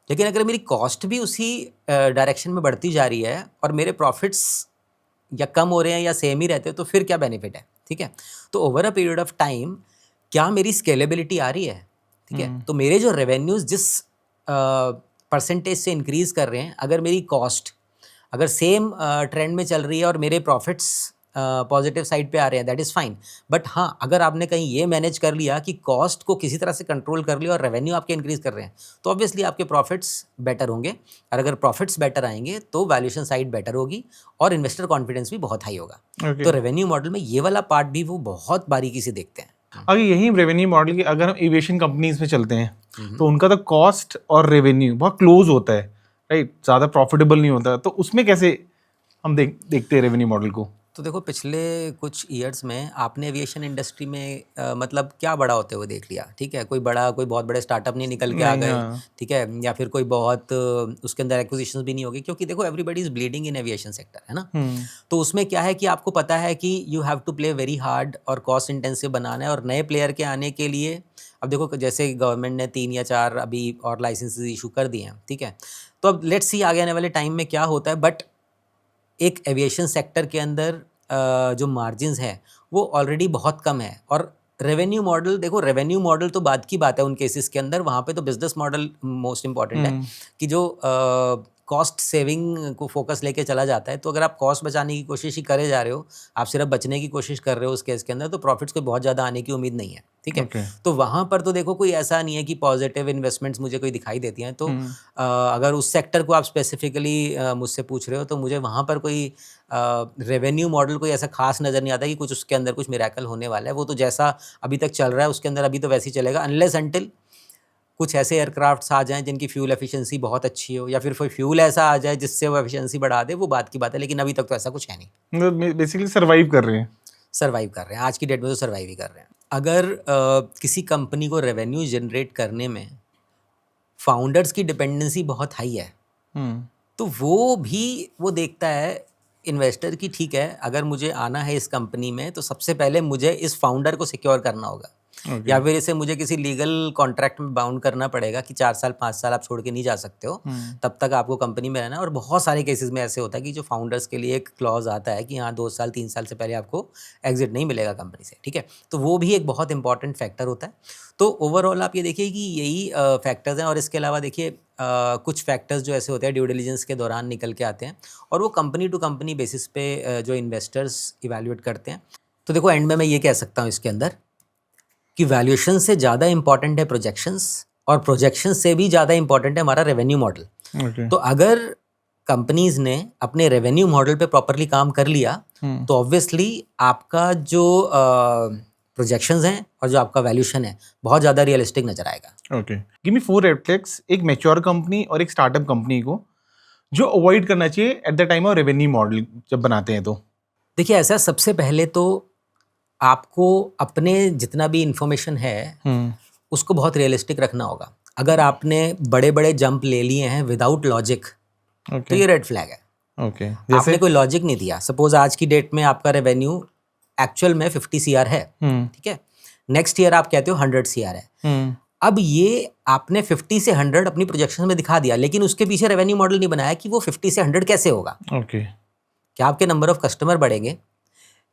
लेकिन अगर मेरी कॉस्ट भी उसी डायरेक्शन में बढ़ती जा रही है और मेरे प्रॉफिट्स या कम हो रहे हैं या सेम ही रहते हैं, तो फिर क्या बेनिफिट है। ठीक है, तो over a period of time क्या मेरी स्केलेबिलिटी आ रही है। ठीक है, तो मेरे जो रेवेन्यूज जिस परसेंटेज से इंक्रीज कर रहे हैं, अगर मेरी कॉस्ट अगर सेम ट्रेंड में चल रही है और मेरे प्रॉफिट्स पॉजिटिव साइड पे आ रहे हैं, दैट इज़ फाइन। बट हाँ, अगर आपने कहीं ये मैनेज कर लिया कि कॉस्ट को किसी तरह से कंट्रोल कर लिया और रेवेन्यू आपके इंक्रीज कर रहे हैं, तो ऑब्वियसली आपके प्रॉफिट्स बेटर होंगे। और अगर प्रॉफिट्स बेटर आएंगे तो वैल्यूएशन साइड बेटर होगी और इन्वेस्टर कॉन्फिडेंस भी बहुत हाई होगा। तो रेवेन्यू मॉडल में ये वाला पार्ट भी वो बहुत बारीकी से देखते हैं। अगर यही रेवेन्यू मॉडल की अगर हम एविएशन कंपनीज में चलते हैं तो उनका तो कॉस्ट और रेवेन्यू बहुत क्लोज होता है, राइट, ज़्यादा प्रॉफिटेबल नहीं होता, तो उसमें कैसे हम देखते हैं रेवेन्यू मॉडल को? तो देखो, पिछले कुछ ईयर्स में आपने एविएशन इंडस्ट्री में मतलब क्या बड़ा होते हुए देख लिया। ठीक है, कोई बहुत बड़े स्टार्टअप नहीं निकल के आ नहीं, गए। हाँ। ठीक है, या फिर कोई बहुत उसके अंदर एक्विजिशंस भी नहीं होगी, क्योंकि देखो everybody is bleeding in aviation sector, है ना। तो उसमें क्या है कि आपको पता है कि you have to play very hard और कॉस्ट इंटेंसिव बनाना है। और नए प्लेयर के आने के लिए अब देखो, जैसे गवर्नमेंट ने 3 या 4 अभी और लाइसेंसेज इशू कर दिए हैं। ठीक है, तो अब लेट्स सी आगे आने वाले टाइम में क्या होता है। बट एक एविएशन सेक्टर के अंदर जो मार्जिन्स हैं वो ऑलरेडी बहुत कम है। और रेवेन्यू मॉडल, देखो रेवेन्यू मॉडल तो बात की बात है उन केसेस के अंदर, वहाँ पे तो बिजनेस मॉडल मोस्ट इंपॉर्टेंट है कि जो कॉस्ट सेविंग को फोकस लेके चला जाता है। तो अगर आप कॉस्ट बचाने की कोशिश ही करे जा रहे हो, आप सिर्फ बचने की कोशिश कर रहे हो उस केस के अंदर, तो प्रॉफिट्स को बहुत ज़्यादा आने की उम्मीद नहीं है। ठीक है, तो वहाँ पर तो देखो कोई ऐसा नहीं है कि पॉजिटिव इन्वेस्टमेंट्स मुझे कोई दिखाई देती हैं। तो अगर उस सेक्टर को आप स्पेसिफिकली मुझसे पूछ रहे हो तो मुझे वहाँ पर कोई रेवेन्यू मॉडल कोई ऐसा खास नज़र नहीं आता कि कुछ उसके अंदर कुछ मिरेकल होने वाला है। वो तो जैसा अभी तक चल रहा है उसके अंदर अभी तो वैसे ही चलेगा, अनलेस अनटिल कुछ ऐसे एयरक्राफ्ट्स आ जाएं जिनकी फ्यूल एफिशिएंसी बहुत अच्छी हो, या फिर कोई फ्यूल ऐसा आ जाए जिससे वो एफिशिएंसी बढ़ा दे, वो बात की बात है। लेकिन अभी तक तो ऐसा कुछ है नहीं। बेसिकली सर्वाइव कर रहे हैं। सर्वाइव कर रहे हैं, आज की डेट में तो सर्वाइव ही कर रहे हैं। अगर किसी कंपनी को रेवेन्यू जनरेट करने में फाउंडर्स की डिपेंडेंसी बहुत हाई है, तो वो देखता है इन्वेस्टर की, ठीक है अगर मुझे आना है इस कंपनी में तो सबसे पहले मुझे इस फाउंडर को सिक्योर करना होगा। Okay. या फिर इसे मुझे किसी लीगल कॉन्ट्रैक्ट में बाउंड करना पड़ेगा कि 4 साल 5 साल आप छोड़ के नहीं जा सकते हो, तब तक आपको कंपनी में रहना है। और बहुत सारे केसेस में ऐसे होता है कि जो फाउंडर्स के लिए एक क्लॉज आता है कि हाँ 2 साल 3 साल से पहले आपको एग्जिट नहीं मिलेगा कंपनी से, ठीक है। तो वो भी एक बहुत इंपॉर्टेंट फैक्टर होता है। तो ओवरऑल आप ये देखिए कि यही फैक्टर्स हैं। और इसके अलावा देखिए कुछ फैक्टर्स जो ऐसे होते हैं ड्यू डिलिजेंस के दौरान निकल के आते हैं, और वो कंपनी टू कंपनी बेसिस पे जो इन्वेस्टर्स इवैल्यूएट करते हैं। तो देखो एंड में मैं ये कह सकता हूँ इसके अंदर कि वैल्यूएशन से ज़्यादा इंपॉर्टेंट है प्रोजेक्शंस, और प्रोजेक्शन से भी ज़्यादा इंपॉर्टेंट है हमारा रेवेन्यू मॉडल। Okay. तो अगर कंपनीज ने अपने रेवेन्यू मॉडल पे प्रॉपरली काम कर लिया तो ऑब्वियसली आपका जो प्रोजेक्शंस हैं और जो आपका वैल्यूएशन है बहुत ज़्यादा रियलिस्टिक नजर आएगा। Okay, give me 4 red flags एक मैच्योर कंपनी और एक स्टार्टअप कंपनी को जो अवॉइड करना चाहिए at the time of revenue model जब बनाते हैं तो। देखिए ऐसा, सबसे पहले तो आपको अपने जितना भी इंफॉर्मेशन है उसको बहुत रियलिस्टिक रखना होगा। अगर आपने बड़े बड़े जंप ले लिए हैं विदाउट लॉजिक तो ये रेड फ्लैग है। ओके, आपने कोई लॉजिक नहीं दिया। सपोज आज की डेट में आपका रेवेन्यू एक्चुअल में 50 CR है, ठीक है, नेक्स्ट ईयर आप कहते हो 100 CR है। अब ये आपने 50 से 100 अपनी प्रोजेक्शन में दिखा दिया, लेकिन उसके पीछे रेवेन्यू मॉडल नहीं बनाया कि वो 50 से 100 कैसे होगा। ओके, क्या आपके नंबर ऑफ कस्टमर बढ़ेंगे,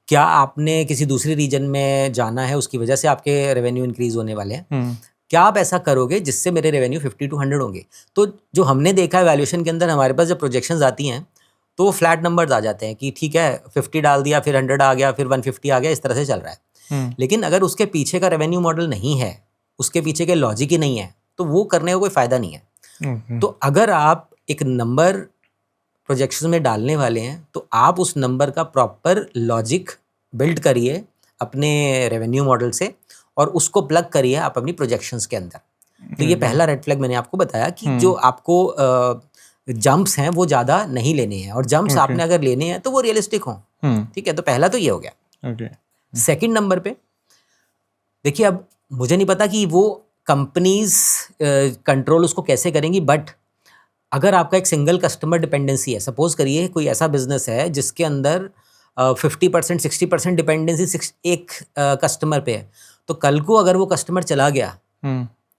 क्या आपने किसी दूसरी रीजन में जाना है उसकी वजह से आपके रेवेन्यू इंक्रीज होने वाले हैं, क्या आप ऐसा करोगे जिससे मेरे रेवेन्यू 50 to 100 होंगे। तो जो हमने देखा है वैल्यूएशन के अंदर, हमारे पास जब प्रोजेक्शंस आती हैं तो वो फ्लैट नंबर्स आ जाते हैं कि ठीक है 50 डाल दिया, फिर 100 आ गया, फिर 150 आ गया, इस तरह से चल रहा है। लेकिन अगर उसके पीछे का रेवेन्यू मॉडल नहीं है, उसके पीछे के लॉजिक ही नहीं है, तो वो करने का कोई फ़ायदा नहीं है। तो अगर आप एक नंबर प्रोजेक्शन में डालने वाले हैं तो आप उस नंबर का प्रॉपर लॉजिक बिल्ड करिए अपने रेवेन्यू मॉडल से, और उसको प्लग करिए आप अपनी प्रोजेक्शंस के अंदर। तो ये पहला रेड फ्लैग मैंने आपको बताया कि जो आपको जंप्स हैं वो ज़्यादा नहीं लेने हैं, और जंप्स आपने अगर लेने हैं तो वो रियलिस्टिक हों, ठीक है। तो पहला तो ये हो गया। सेकंड नंबर पे देखिए, अब मुझे नहीं पता कि वो कंपनीज कंट्रोल उसको कैसे करेंगी, बट अगर आपका एक सिंगल कस्टमर डिपेंडेंसी है, सपोज करिए कोई ऐसा बिजनेस है जिसके अंदर 50% 60% डिपेंडेंसी एक कस्टमर पे है, तो कल को अगर वो कस्टमर चला गया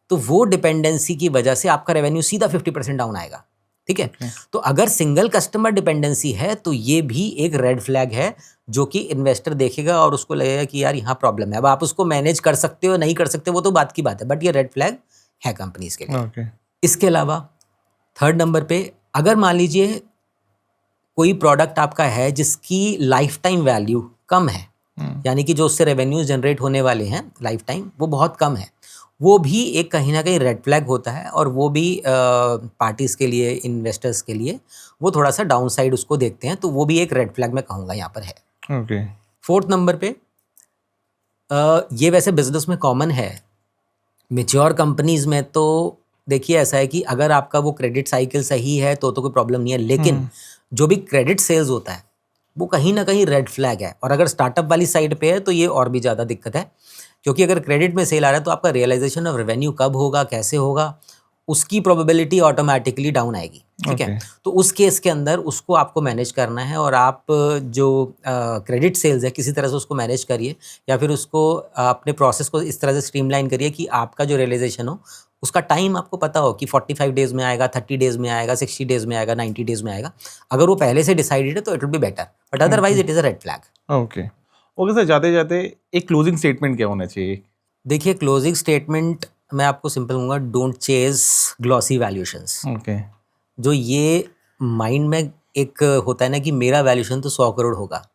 तो वो डिपेंडेंसी की वजह से आपका रेवेन्यू सीधा 50% डाउन आएगा, ठीक है। तो अगर सिंगल कस्टमर डिपेंडेंसी है तो ये भी एक रेड फ्लैग है जो कि इन्वेस्टर देखेगा और उसको लगेगा कि यार यहाँ प्रॉब्लम है। अब आप उसको मैनेज कर सकते हो नहीं कर सकते वो तो बात की बात है, बट ये रेड फ्लैग है कंपनीज के लिए। इसके अलावा थर्ड नंबर पे, अगर मान लीजिए कोई प्रोडक्ट आपका है जिसकी लाइफ टाइम वैल्यू कम है, यानी कि जो उससे रेवेन्यूज जनरेट होने वाले हैं लाइफ टाइम वो बहुत कम है, वो भी एक कहीं ना कहीं रेड फ्लैग होता है। और वो भी पार्टीज के लिए, इन्वेस्टर्स के लिए वो थोड़ा सा डाउन साइड उसको देखते हैं, तो वो भी एक रेड फ्लैग मैं कहूँगा यहाँ पर है। ओके, फोर्थ नंबर पे ये वैसे बिजनेस में कॉमन है, मेच्योर कंपनीज में तो देखिए ऐसा है कि अगर आपका वो क्रेडिट साइकिल सही है तो कोई प्रॉब्लम नहीं है, लेकिन जो भी क्रेडिट सेल्स होता है वो कहीं ना कहीं रेड फ्लैग है। और अगर स्टार्टअप वाली साइड पे है तो ये और भी ज़्यादा दिक्कत है, क्योंकि अगर क्रेडिट में सेल आ रहा है तो आपका रियलाइजेशन ऑफ रेवेन्यू कब होगा, कैसे होगा, उसकी प्रोबेबिलिटी ऑटोमेटिकली डाउन आएगी, ठीक है। तो उस केस के अंदर उसको आपको मैनेज करना है, और आप जो क्रेडिट सेल्स है किसी तरह से उसको मैनेज करिए, या फिर उसको अपने प्रोसेस को इस तरह से स्ट्रीमलाइन करिए कि आपका जो रियलाइजेशन हो उसका टाइम आपको पता हो कि 45 डेज में आएगा, 30 डेज में आएगा, 60 डेज में आएगा, 90 डेज में आएगा। अगर वो पहले से डिसाइडेड है तो it will be better, but otherwise it is a red flag. Okay, okay sir, जाते जाते एक क्लोजिंग स्टेटमेंट क्या होना चाहिए? देखिए क्लोजिंग स्टेटमेंट मैं आपको सिंपल कहूँगा, don't chase glossy valuations. Okay, जो ये माइंड में एक होता है ना कि मेरा वैल्यूएशन तो 100 करोड़ होगा,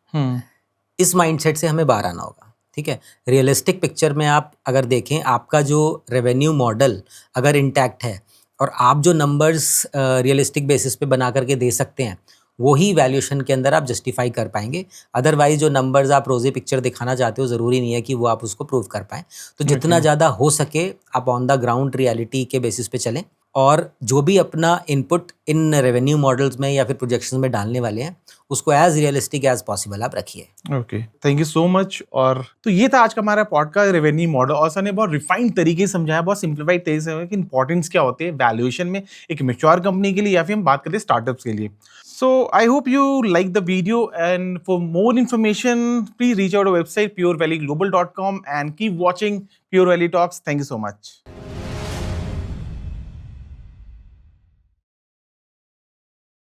इस माइंडसेट से हमें बाहर आना होगा, ठीक है। रियलिस्टिक पिक्चर में आप अगर देखें, आपका जो रेवेन्यू मॉडल अगर इंटैक्ट है और आप जो नंबर्स रियलिस्टिक बेसिस पे बना करके दे सकते हैं, वही वैल्यूएशन के अंदर आप जस्टिफाई कर पाएंगे। अदरवाइज जो नंबर्स आप रोज़ी पिक्चर दिखाना चाहते हो, ज़रूरी नहीं है कि वो आप उसको प्रूव कर पाएँ। तो जितना ज़्यादा हो सके आप ऑन द ग्राउंड रियलिटी के बेसिस पे चलें, और जो भी अपना इनपुट इन रेवेन्यू मॉडल्स में या फिर प्रोजेक्शंस में डालने वाले हैं उसको एज रियलिस्टिक एज पॉसिबल आप रखिए। Okay, thank you so much. और तो ये था आज का हमारा पॉडकास्ट रेवेन्यू मॉडल, और सर ने बहुत रिफाइंड तरीके से समझाया, बहुत सिंप्लीफाइड तरीके से कि इंपॉर्टेंस क्या होती है वैल्यूएशन में एक मैच्योर कंपनी के लिए, या फिर हम बात करते हैं स्टार्टअप्स के लिए। So I hope you like the video, and for more information please reach out our website purevalleyglobal.com and keep watching Pure Valley Talks. Thank you so much.